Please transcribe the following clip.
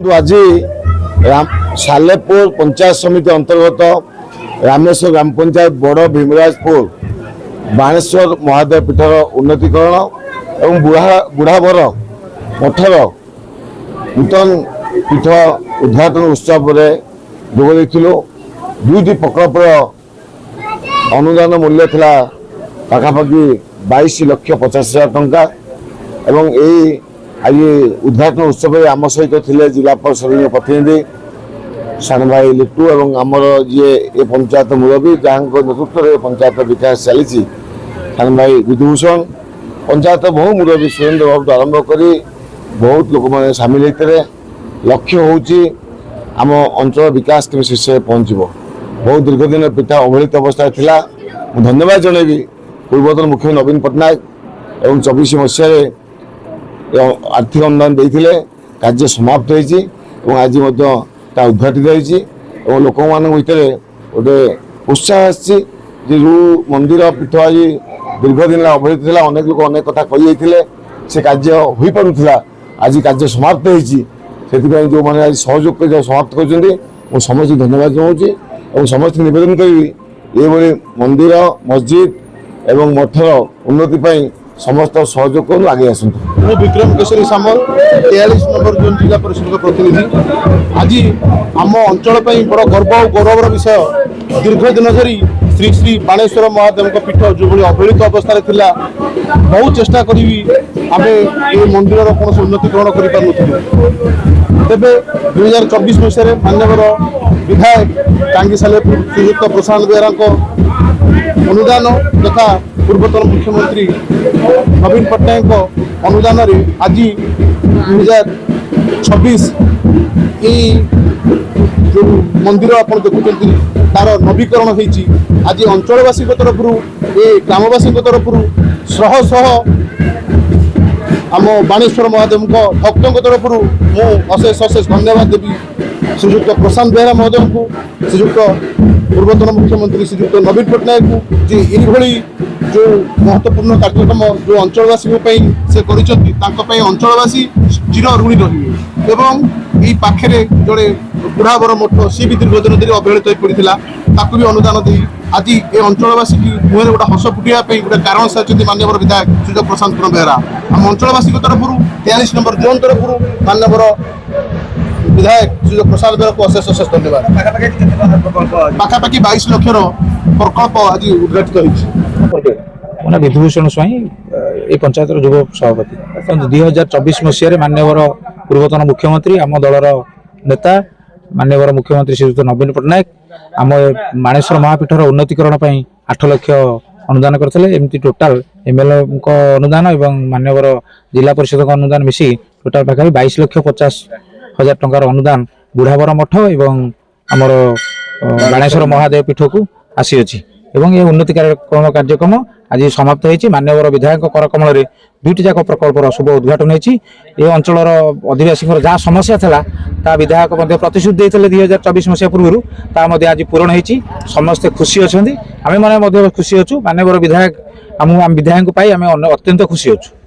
आज सालेपुर पंचायत समिति अंतर्गत रामेश्वर ग्राम पंचायत बड़ भीमराजपुर बाणेश्वर महादेव पीठर उन्नतीकरण और बुढ़ावर मठर नूतन पीठ उद्घाटन उत्सव जोगदेलु दुईटी प्रकल्पर अनुदान मूल्य था पाखापाखि 22,50,000 टंका एवं यही आज उद्घाटन उत्सव आम सहित थे जिला परिषद प्रतिनिधि सान भाई लिट्टू और आमर जी ए पंचायत मुरबी जहाँ नेतृत्व में पंचायत विकास चली सान भाई विधुभूषण पंचायत बहु मुरबी सुरेन्द्र बाबू आरंभ कर बहुत लोक मैंने सामिल होते लक्ष्य हूँ आम अंचल विकास के शीर्ष पहुँच बहुत दीर्घ दिन पीठा अवहेलित अवस्था था धन्यवाद जनइबी पूर्वतन मुख्यमंत्री नवीन पट्टनायक और 24 मसीह आर्थिक अनुदान देते कार्य समाप्त होती आज उद्घाटित होती लोक मान भर गोटे उत्साह आसी जो मंदिर पीठ आज दीर्घ दिन अवहेलित था अनेक लोक अनेक कथा कही से कार्य हो पारा आज कार्य समाप्त होती जो मैंने आज सहयोग कर समाप्त कर समस्त धन्यवाद जनाऊँगी और समस्त निवेदन करी ये मंदिर मस्जिद एवं मठर उन्नति समस्त सहयोग कर आगे आसतु। विक्रम केशरी सामल 43 नंबर जोन जिला परिषद प्रतिनिधि आज आम अंचल बड़ गर्व और गौरवर विषय दीर्घ दिन धरी श्री श्री बाणेश्वर महादेव पीठ जो भाई अवहेलित अवस्था बहुत चेष्टा करी आम ये मंदिर कौन उन्नतीकरण कर तेरे 2024 मसीह मानवर विधायक टांगी सालेपुर श्रीयुक्त प्रशांत बेहरा अनुदान तथा पूर्वतन मुख्यमंत्री नवीन पट्टनायक अनुदान आज 2026 जो मंदिर आप देखुं तार नवीकरण होती आज अंचलवासी तरफ ये ग्रामवासी तरफ शह शह आम बाणेश्वर महादेव भक्तों तरफ अशेष अशेष धन्यवाद देवी श्रीयुक्त प्रशांत बेहरा महोदय को श्रीयुक्त पूर्वतन मुख्यमंत्री श्रीयुक्त नवीन पट्टनायक को जे ये जो महत्वपूर्ण कार्यक्रम जो अंचलवासी से अंचलवासी चिर ऋणी रही एवं यही पाखे जड़े बुढ़ावर मठ सी भी दीर्घ दिन धीरे अवहेलित हो पड़ा ताकू भी अनुदान दे आज ये अंचलवासी की मुहर गोटे हस फुटाई गोटे कारण सारी मानवर विधायक श्रीयुक्त प्रशांत बेहरा आम अंचलवासी तरफ 43 नंबर जोन तरफ मानवर विधायक श्रीयुक्त प्रशांत बेहरा को अशेष अशेष धन्यवाद। पाखापाखि 22 लाख प्रकल्प आज उद्घाटित होती विधुभूषण स्वाई ये पंचायत युव सभापति 2024 मसीह मान्यवर पूर्वतन मुख्यमंत्री आम दलर नेता मान्यवर मुख्यमंत्री श्रीयुक्त नवीन पट्टनायक आम बाणेश्वर महापीठर उन्नतीकरण 8 लाख अनुदान करते एमती टोटाल एमएलए अनुदान और मान्यवर जिला परिषद अनुदान मिसी टोटाल पाखे 22,50,000 टंकार अनुदान बुढ़ावर मठ और आमर बाणेश्वर महादेव पीठ को आसी अच्छी एवं ये उन्नति कार्यक्रम आज समाप्त होती मान्यवर विधायक करकमल दुईटी जाक प्रकल्पर शुभ उद्घाटन होती अंचल अधिवासी जहाँ समस्या था विधायक प्रतिश्रुति देते 2024 मसीहा पूर्व आज पूरण होती समस्ते खुशी अच्छा आम मैंने खुशी अच्छु मान्यवर विधायक आम विधायक आम अत्यंत खुशी अच्छु।